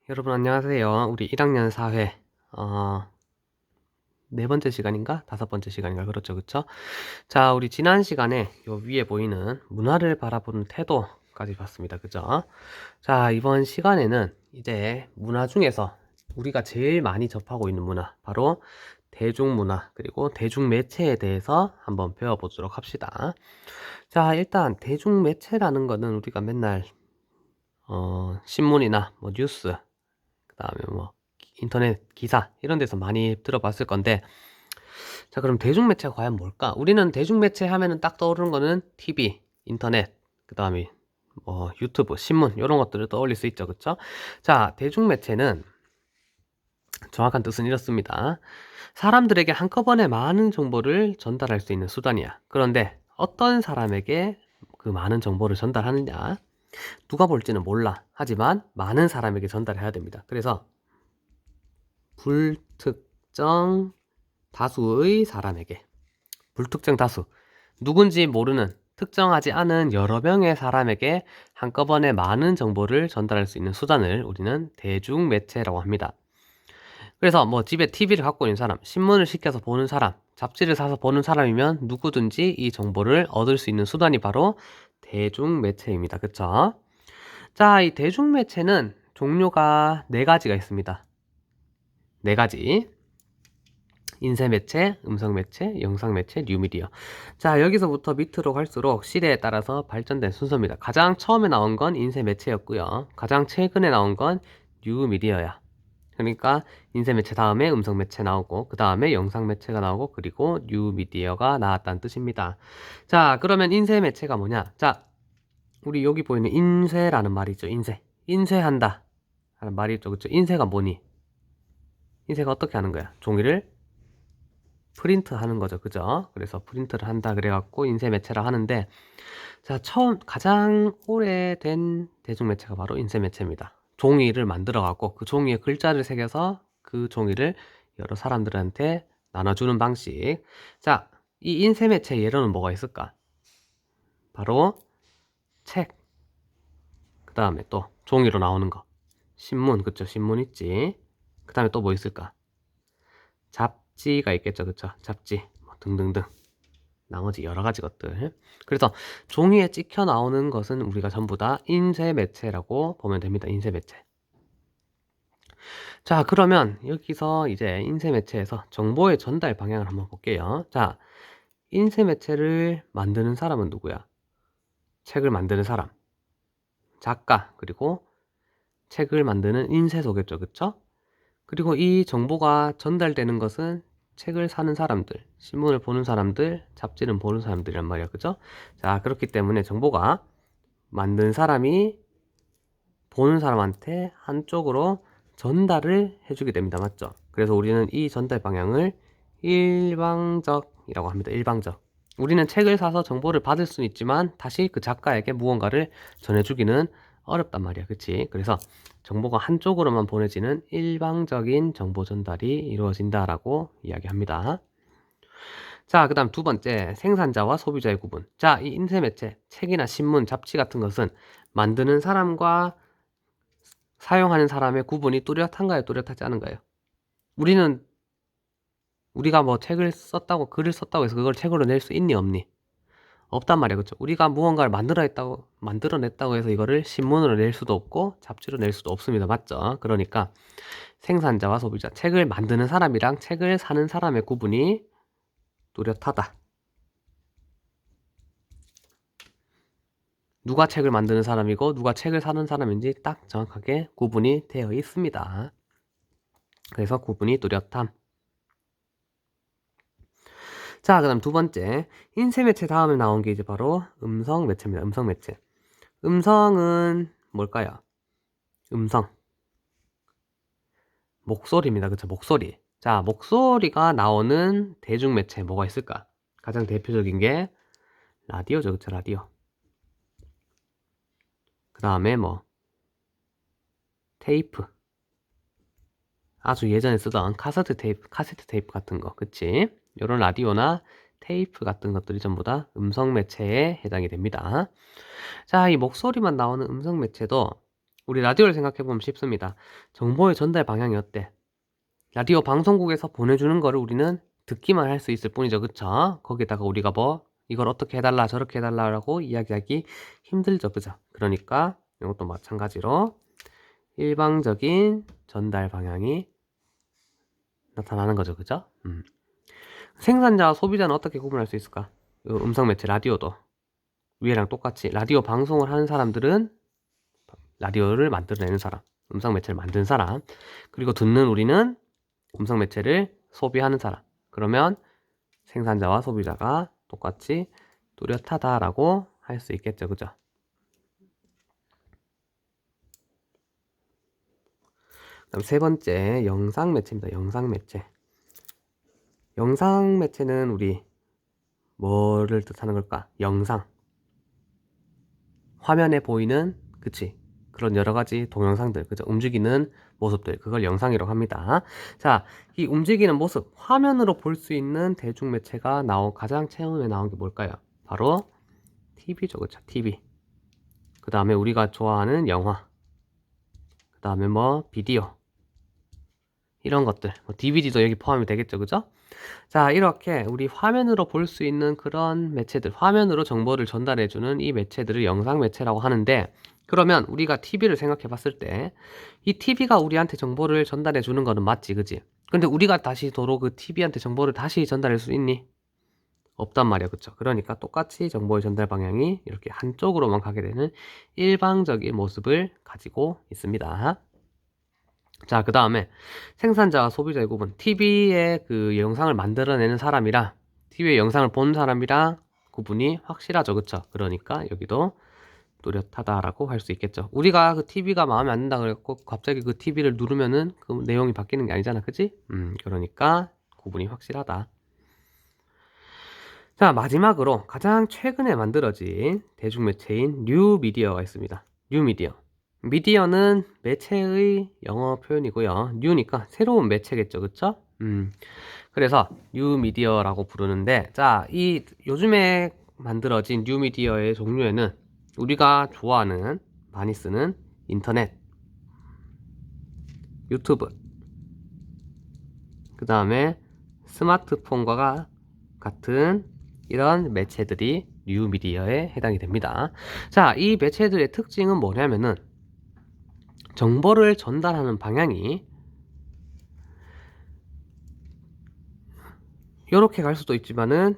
여러분 안녕하세요. 우리 1학년 4회 어 네 번째 시간인가? 다섯 번째 시간인가? 그렇죠, 그쵸? 자, 우리 지난 시간에 요 위에 보이는 문화를 바라보는 태도까지 봤습니다. 그죠? 자, 이번 시간에는 이제 문화 중에서 우리가 제일 많이 접하고 있는 문화, 바로 대중문화 그리고 대중매체에 대해서 한번 배워보도록 합시다. 자, 일단 대중매체라는 거는 우리가 맨날 신문이나 뭐 뉴스, 그다음에 뭐 인터넷 기사 이런 데서 많이 들어봤을 건데, 자 그럼 대중매체가 과연 뭘까? 우리는 대중매체 하면은 딱 떠오르는 거는 TV, 인터넷, 그다음에 뭐 유튜브, 신문 요런 것들을 떠올릴 수 있죠. 그쵸? 자, 대중매체는 정확한 뜻은 이렇습니다. 사람들에게 한꺼번에 많은 정보를 전달할 수 있는 수단이야. 그런데 어떤 사람에게 그 많은 정보를 전달하느냐? 누가 볼지는 몰라. 하지만 많은 사람에게 전달해야 됩니다. 그래서 불특정 다수의 사람에게, 불특정 다수, 누군지 모르는 특정하지 않은 여러 명의 사람에게 한꺼번에 많은 정보를 전달할 수 있는 수단을 우리는 대중매체라고 합니다. 그래서 뭐 집에 TV를 갖고 있는 사람, 신문을 시켜서 보는 사람, 잡지를 사서 보는 사람이면 누구든지 이 정보를 얻을 수 있는 수단이 바로 대중매체입니다. 그쵸? 자, 이 대중매체는 종류가 네 가지가 있습니다. 네 가지. 인쇄매체, 음성매체, 영상매체, 뉴미디어. 자, 여기서부터 밑으로 갈수록 시대에 따라서 발전된 순서입니다. 가장 처음에 나온 건 인쇄매체였고요. 가장 최근에 나온 건 뉴미디어야. 그러니까 인쇄매체 다음에 음성매체 나오고, 그 다음에 영상매체가 나오고, 그리고 뉴미디어가 나왔다는 뜻입니다. 자, 그러면 인쇄매체가 뭐냐? 자, 우리 여기 보이는 인쇄라는 말이 있죠. 인쇄. 인쇄한다 라는 말이 있죠. 그쵸? 인쇄가 뭐니? 인쇄가 어떻게 하는 거야? 종이를 프린트 하는 거죠. 그죠? 그래서 프린트를 한다 그래갖고 인쇄 매체라 하는데, 자, 가장 오래된 대중매체가 바로 인쇄 매체입니다. 종이를 만들어 갖고 그 종이에 글자를 새겨서 그 종이를 여러 사람들한테 나눠주는 방식. 자, 이 인쇄 매체 예로는 뭐가 있을까? 바로 책, 그 다음에 또 종이로 나오는 거, 신문, 그쵸? 신문 있지. 그 다음에 또 뭐 있을까? 잡지가 있겠죠. 그쵸? 잡지 뭐 등등등, 나머지 여러 가지 것들. 그래서 종이에 찍혀 나오는 것은 우리가 전부 다 인쇄 매체라고 보면 됩니다. 인쇄 매체. 자, 그러면 여기서 이제 인쇄 매체에서 정보의 전달 방향을 한번 볼게요. 자, 인쇄 매체를 만드는 사람은 누구야? 책을 만드는 사람, 작가, 그리고 책을 만드는 인쇄소겠죠. 그쵸? 그리고 이 정보가 전달되는 것은 책을 사는 사람들, 신문을 보는 사람들, 잡지를 보는 사람들이란 말이야. 그죠? 자, 그렇기 때문에 정보가 만든 사람이 보는 사람한테 한쪽으로 전달을 해주게 됩니다. 맞죠? 그래서 우리는 이 전달 방향을 일방적이라고 합니다. 일방적. 우리는 책을 사서 정보를 받을 수는 있지만 다시 그 작가에게 무언가를 전해주기는 어렵단 말이야. 그치? 그래서 정보가 한쪽으로만 보내지는 일방적인 정보 전달이 이루어진다라고 이야기합니다. 자, 그 다음 두 번째, 생산자와 소비자의 구분. 자, 이 인쇄매체, 책이나 신문, 잡지 같은 것은 만드는 사람과 사용하는 사람의 구분이 뚜렷한가요? 뚜렷하지 않은가요? 우리가 뭐 책을 썼다고, 글을 썼다고 해서 그걸 책으로 낼 수 있니, 없니? 없단 말이야. 그쵸? 우리가 무언가를 만들어냈다고 해서 이거를 신문으로 낼 수도 없고 잡지로 낼 수도 없습니다. 맞죠? 그러니까 생산자와 소비자, 책을 만드는 사람이랑 책을 사는 사람의 구분이 뚜렷하다. 누가 책을 만드는 사람이고 누가 책을 사는 사람인지 딱 정확하게 구분이 되어 있습니다. 그래서 구분이 뚜렷함. 자, 그 다음 두 번째, 인쇄매체 다음에 나온 게 이제 바로 음성매체입니다. 음성매체. 음성은 뭘까요? 음성, 목소리입니다. 그쵸? 목소리. 자, 목소리가 나오는 대중매체 뭐가 있을까? 가장 대표적인 게 라디오죠. 그쵸? 라디오. 그 다음에 뭐 테이프, 아주 예전에 쓰던 카세트 테이프 같은 거. 그치? 요런 라디오나 테이프 같은 것들이 전부 다 음성 매체에 해당이 됩니다. 자, 이 목소리만 나오는 음성 매체도 우리 라디오를 생각해보면 쉽습니다. 정보의 전달 방향이 어때? 라디오 방송국에서 보내주는 거를 우리는 듣기만 할 수 있을 뿐이죠. 그쵸? 거기다가 우리가 뭐 이걸 어떻게 해달라 저렇게 해달라라고 이야기하기 힘들죠. 그죠? 그러니까 이것도 마찬가지로 일방적인 전달 방향이 나타나는 거죠. 그죠? 생산자와 소비자는 어떻게 구분할 수 있을까? 음성 매체 라디오도 위에랑 똑같이 라디오 방송을 하는 사람들은 라디오를 만들어내는 사람, 음성 매체를 만든 사람, 그리고 듣는 우리는 음성 매체를 소비하는 사람. 그러면 생산자와 소비자가 똑같이 뚜렷하다라고 할 수 있겠죠. 그죠? 그다음 세 번째, 영상 매체입니다. 영상 매체. 영상 매체는 우리 뭐를 뜻하는 걸까? 영상. 화면에 보이는, 그치? 그런 여러 가지 동영상들, 그죠? 움직이는 모습들, 그걸 영상이라고 합니다. 자, 이 움직이는 모습, 화면으로 볼 수 있는 대중매체가 가장 처음에 나온 게 뭘까요? 바로 TV죠, 그쵸? TV. 그 다음에 우리가 좋아하는 영화. 그 다음에 뭐, 비디오. 이런 것들. 뭐 DVD도 여기 포함이 되겠죠, 그죠? 자, 이렇게 우리 화면으로 볼 수 있는 그런 매체들, 화면으로 정보를 전달해주는 이 매체들을 영상 매체라고 하는데, 그러면 우리가 TV를 생각해 봤을 때, 이 TV가 우리한테 정보를 전달해 주는 거는 맞지, 그지? 근데 우리가 다시 도로 그 TV한테 정보를 다시 전달할 수 있니? 없단 말이야, 그쵸? 그러니까 똑같이 정보의 전달 방향이 이렇게 한쪽으로만 가게 되는 일방적인 모습을 가지고 있습니다. 자, 그 다음에 생산자와 소비자의 구분. TV에 그 영상을 만들어내는 사람이랑 TV에 영상을 본 사람이랑 구분이 확실하죠, 그쵸? 그러니까 여기도 뚜렷하다라고 할 수 있겠죠. 우리가 그 TV가 마음에 안 든다 그래갖고 갑자기 그 TV를 누르면은 그 내용이 바뀌는 게 아니잖아, 그치? 그러니까 구분이 확실하다. 자, 마지막으로 가장 최근에 만들어진 대중매체인 뉴미디어가 있습니다. 뉴미디어. 미디어는 매체의 영어 표현이고요. 뉴니까 새로운 매체겠죠, 그쵸? 그래서 뉴미디어라고 부르는데, 자, 이 요즘에 만들어진 뉴미디어의 종류에는 우리가 좋아하는, 많이 쓰는 인터넷, 유튜브, 그 다음에 스마트폰과 같은 이런 매체들이 뉴미디어에 해당이 됩니다. 자, 이 매체들의 특징은 뭐냐면은 정보를 전달하는 방향이 이렇게 갈 수도 있지만은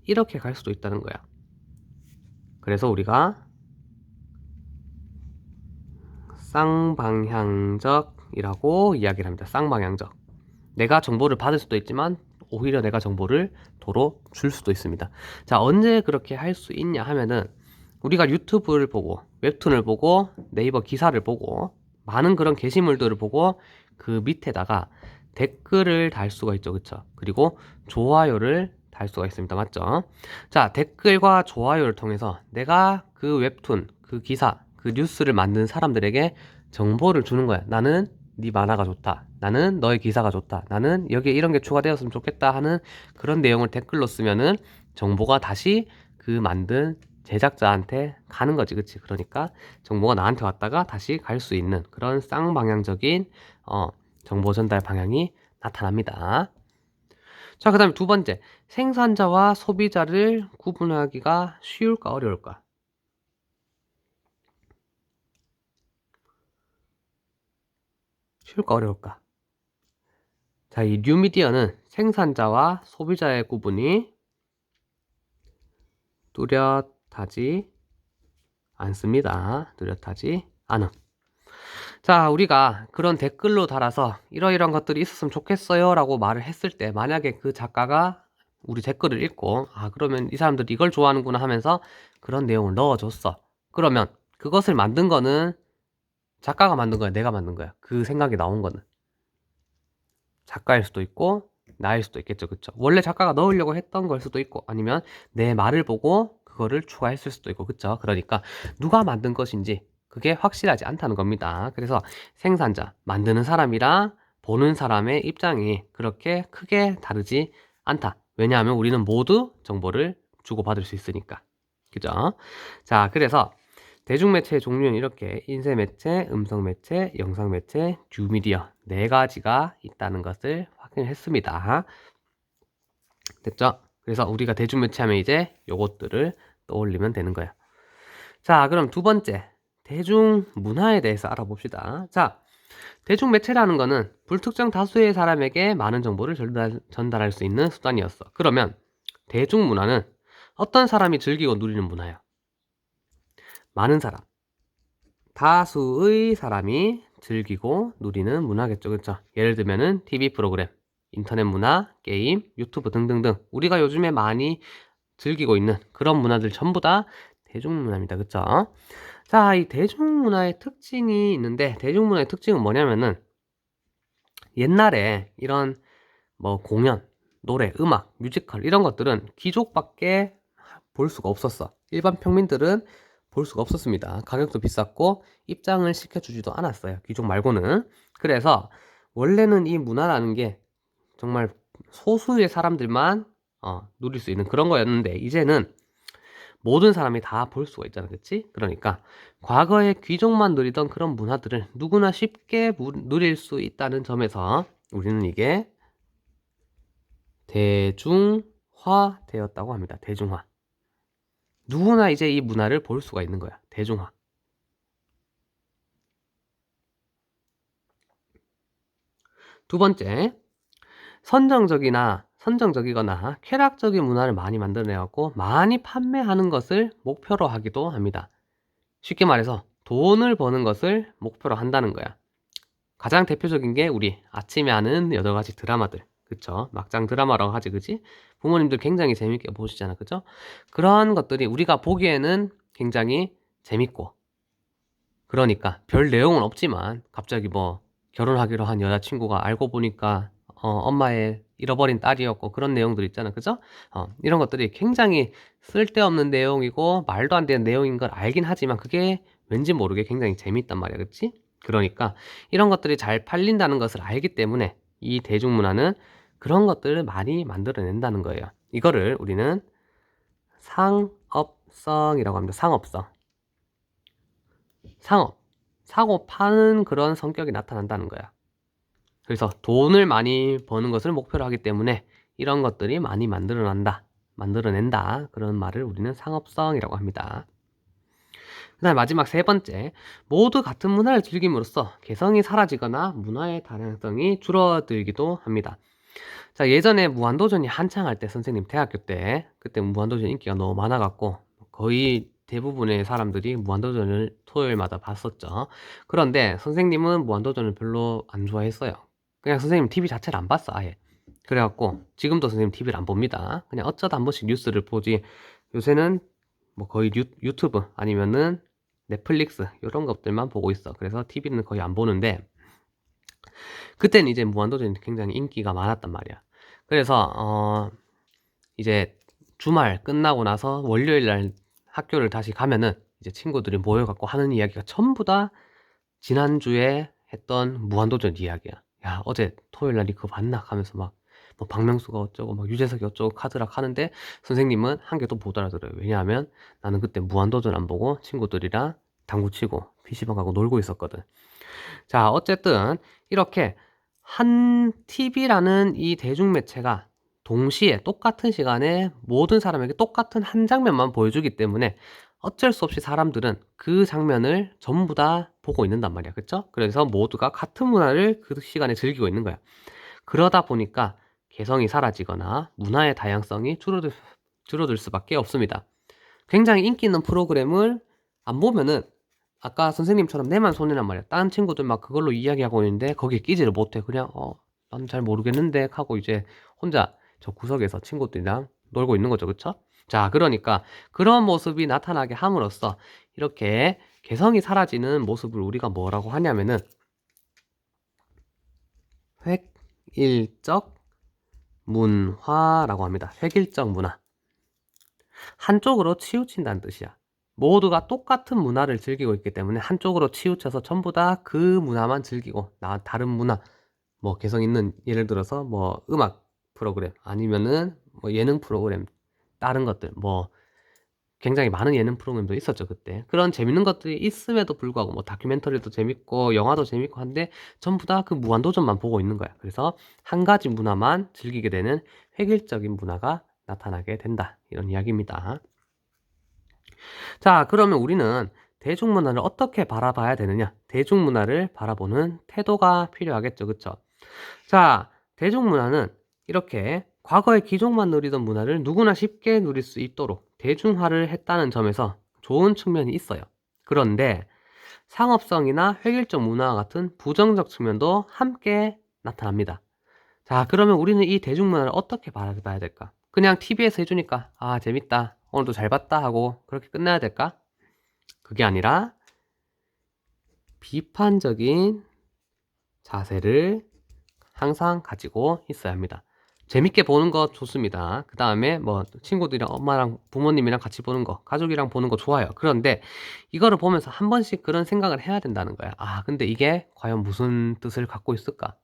이렇게 갈 수도 있다는 거야. 그래서 우리가 쌍방향적이라고 이야기를 합니다. 쌍방향적. 내가 정보를 받을 수도 있지만 오히려 내가 정보를 도로 줄 수도 있습니다. 자, 언제 그렇게 할 수 있냐 하면은 우리가 유튜브를 보고 웹툰을 보고 네이버 기사를 보고 많은 그런 게시물들을 보고 그 밑에다가 댓글을 달 수가 있죠. 그쵸? 그리고 좋아요를 달 수가 있습니다. 맞죠? 자, 댓글과 좋아요를 통해서 내가 그 웹툰, 그 기사, 그 뉴스를 만든 사람들에게 정보를 주는 거야. 나는 네 만화가 좋다. 나는 너의 기사가 좋다. 나는 여기에 이런 게 추가되었으면 좋겠다 하는 그런 내용을 댓글로 쓰면은 정보가 다시 그 만든 제작자한테 가는 거지. 그치? 그러니까 정보가 나한테 왔다가 다시 갈 수 있는 그런 쌍방향적인 정보 전달 방향이 나타납니다. 자, 그 다음에 두 번째, 생산자와 소비자를 구분하기가 쉬울까 어려울까? 쉬울까 어려울까? 자, 이 뉴미디어는 생산자와 소비자의 구분이 뚜렷하지 않습니다. 뚜렷하지 않음. 자, 우리가 그런 댓글로 달아서 이러이러한 것들이 있었으면 좋겠어요 라고 말을 했을 때 만약에 그 작가가 우리 댓글을 읽고 그러면 이 사람들이 이걸 좋아하는구나 하면서 그런 내용을 넣어줬어. 그러면 그것을 만든 거는 작가가 만든 거야, 내가 만든 거야? 그 생각이 나온 거는 작가일 수도 있고 나일 수도 있겠죠. 그쵸? 원래 작가가 넣으려고 했던 걸 수도 있고 아니면 내 말을 보고 그거를 추가했을 수도 있고. 그쵸? 그러니까 누가 만든 것인지 그게 확실하지 않다는 겁니다. 그래서 생산자, 만드는 사람이랑 보는 사람의 입장이 그렇게 크게 다르지 않다. 왜냐하면 우리는 모두 정보를 주고받을 수 있으니까. 그죠? 자, 그래서 대중매체의 종류는 이렇게 인쇄매체, 음성매체, 영상매체, 뉴미디어 4가지가 있다는 것을 확인했습니다. 됐죠? 그래서 우리가 대중매체 하면 이제 요것들을 떠올리면 되는 거야. 자, 그럼 두 번째, 대중문화에 대해서 알아봅시다. 자, 대중매체라는 거는 불특정 다수의 사람에게 많은 정보를 전달할 수 있는 수단이었어. 그러면 대중문화는 어떤 사람이 즐기고 누리는 문화야? 많은 사람, 다수의 사람이 즐기고 누리는 문화겠죠. 그렇죠? 예를 들면은 TV 프로그램, 인터넷 문화, 게임, 유튜브 등등등 우리가 요즘에 많이 즐기고 있는 그런 문화들 전부 다 대중문화입니다. 그쵸? 자, 이 대중문화의 특징이 있는데 대중문화의 특징은 뭐냐면은 옛날에 이런 뭐 공연, 노래, 음악, 뮤지컬 이런 것들은 귀족밖에 볼 수가 없었어. 일반 평민들은 볼 수가 없었습니다. 가격도 비쌌고 입장을 시켜주지도 않았어요. 귀족 말고는. 그래서 원래는 이 문화라는 게 정말 소수의 사람들만 누릴 수 있는 그런 거였는데 이제는 모든 사람이 다 볼 수가 있잖아, 그치? 그러니까 과거에 귀족만 누리던 그런 문화들을 누구나 쉽게 누릴 수 있다는 점에서 우리는 이게 대중화 되었다고 합니다. 대중화. 누구나 이제 이 문화를 볼 수가 있는 거야. 대중화. 두 번째, 선정적이거나 쾌락적인 문화를 많이 만들어내갖고 많이 판매하는 것을 목표로 하기도 합니다. 쉽게 말해서 돈을 버는 것을 목표로 한다는 거야. 가장 대표적인 게 우리 아침에 하는 8가지 드라마들. 그쵸? 막장 드라마라고 하지, 그치? 부모님들 굉장히 재밌게 보시잖아, 그죠? 그런 것들이 우리가 보기에는 굉장히 재밌고, 그러니까 별 내용은 없지만 갑자기 뭐 결혼하기로 한 여자친구가 알고 보니까 엄마의 잃어버린 딸이었고 그런 내용들 있잖아, 그죠? 이런 것들이 굉장히 쓸데없는 내용이고 말도 안 되는 내용인 걸 알긴 하지만 그게 왠지 모르게 굉장히 재밌단 말이야, 그치? 그러니까 이런 것들이 잘 팔린다는 것을 알기 때문에 이 대중문화는 그런 것들을 많이 만들어낸다는 거예요. 이거를 우리는 상업성이라고 합니다. 상업, 사고 파는 그런 성격이 나타난다는 거야. 그래서 돈을 많이 버는 것을 목표로 하기 때문에 이런 것들이 많이 만들어낸다. 그런 말을 우리는 상업성이라고 합니다. 그 다음 마지막 세 번째, 모두 같은 문화를 즐김으로써 개성이 사라지거나 문화의 다양성이 줄어들기도 합니다. 자, 예전에 무한도전이 한창 할 때 선생님 대학교 때 그때 무한도전 인기가 너무 많아갖고 거의 대부분의 사람들이 무한도전을 토요일마다 봤었죠. 그런데 선생님은 무한도전을 별로 안 좋아했어요. 그냥 선생님 TV 자체를 안 봤어, 아예. 그래갖고 지금도 선생님 TV를 안 봅니다. 그냥 어쩌다 한 번씩 뉴스를 보지. 요새는 뭐 거의 유튜브 아니면은 넷플릭스 이런 것들만 보고 있어. 그래서 TV는 거의 안 보는데 그때는 이제 무한도전이 굉장히 인기가 많았단 말이야. 그래서 이제 주말 끝나고 나서 월요일 날 학교를 다시 가면은 이제 친구들이 모여갖고 하는 이야기가 전부 다 지난주에 했던 무한도전 이야기야. 야, 어제 토요일 날 그거 봤나? 하면서 막 뭐 박명수가 어쩌고 막 유재석이 어쩌고 카드락 하는데 선생님은 한 개도 못 알아들어요. 왜냐하면 나는 그때 무한도전 안 보고 친구들이랑 당구 치고 PC방 가고 놀고 있었거든. 자, 어쨌든 이렇게 한 TV라는 이 대중매체가 동시에 똑같은 시간에 모든 사람에게 똑같은 한 장면만 보여주기 때문에 어쩔 수 없이 사람들은 그 장면을 전부 다 보고 있는단 말이야. 그쵸? 그래서 모두가 같은 문화를 그 시간에 즐기고 있는 거야. 그러다 보니까 개성이 사라지거나 문화의 다양성이 줄어들 수밖에 없습니다. 굉장히 인기 있는 프로그램을 안 보면은 아까 선생님처럼 내만 손해란 말이야. 다른 친구들 막 그걸로 이야기하고 있는데 거기에 끼지를 못해. 그냥 난 잘 모르겠는데 하고 이제 혼자 저 구석에서 친구들이랑 놀고 있는 거죠. 그쵸? 자, 그러니까 그런 모습이 나타나게 함으로써 이렇게 개성이 사라지는 모습을 우리가 뭐라고 하냐면은 획일적 문화라고 합니다. 획일적 문화. 한쪽으로 치우친다는 뜻이야. 모두가 똑같은 문화를 즐기고 있기 때문에 한쪽으로 치우쳐서 전부 다 그 문화만 즐기고 다른 문화 뭐 개성 있는 예를 들어서 뭐 음악 프로그램 아니면은 뭐 예능 프로그램 다른 것들 뭐 굉장히 많은 예능 프로그램도 있었죠, 그때. 그런 재밌는 것들이 있음에도 불구하고 뭐 다큐멘터리도 재밌고 영화도 재밌고 한데 전부 다 그 무한도전만 보고 있는 거야. 그래서 한 가지 문화만 즐기게 되는 획일적인 문화가 나타나게 된다. 이런 이야기입니다. 자, 그러면 우리는 대중문화를 어떻게 바라봐야 되느냐? 대중문화를 바라보는 태도가 필요하겠죠, 그쵸? 자, 대중문화는 이렇게 과거의 귀족만 누리던 문화를 누구나 쉽게 누릴 수 있도록 대중화를 했다는 점에서 좋은 측면이 있어요. 그런데 상업성이나 획일적 문화와 같은 부정적 측면도 함께 나타납니다. 자, 그러면 우리는 이 대중문화를 어떻게 바라봐야 될까? 그냥 TV에서 해주니까 아, 재밌다, 오늘도 잘 봤다 하고 그렇게 끝내야 될까? 그게 아니라 비판적인 자세를 항상 가지고 있어야 합니다. 재밌게 보는 거 좋습니다. 그 다음에 뭐 친구들이랑 엄마랑 부모님이랑 같이 보는 거, 가족이랑 보는 거 좋아요. 그런데 이거를 보면서 한 번씩 그런 생각을 해야 된다는 거야. 아, 근데 이게 과연 무슨 뜻을 갖고 있을까?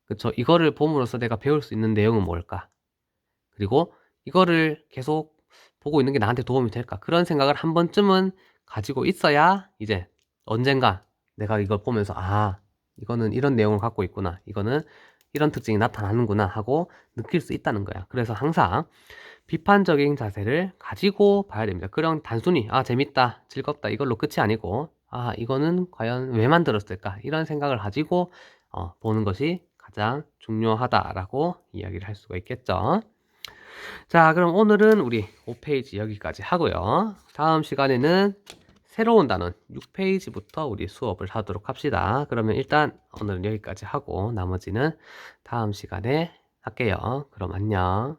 그쵸? 이거를 봄으로써 내가 배울 수 있는 내용은 뭘까? 그리고 이거를 계속 보고 있는 게 나한테 도움이 될까? 그런 생각을 한 번쯤은 가지고 있어야 이제 언젠가 내가 이걸 보면서 아, 이거는 이런 내용을 갖고 있구나. 이거는 이런 특징이 나타나는구나 하고 느낄 수 있다는 거야. 그래서 항상 비판적인 자세를 가지고 봐야 됩니다. 그런 단순히 아, 재밌다, 즐겁다 이걸로 끝이 아니고 아, 이거는 과연 왜 만들었을까? 이런 생각을 가지고 보는 것이 가장 중요하다라고 이야기를 할 수가 있겠죠. 자, 그럼 오늘은 우리 5페이지 여기까지 하고요. 다음 시간에는 새로운 단원 6페이지부터 우리 수업을 하도록 합시다. 그러면 일단 오늘은 여기까지 하고 나머지는 다음 시간에 할게요. 그럼 안녕.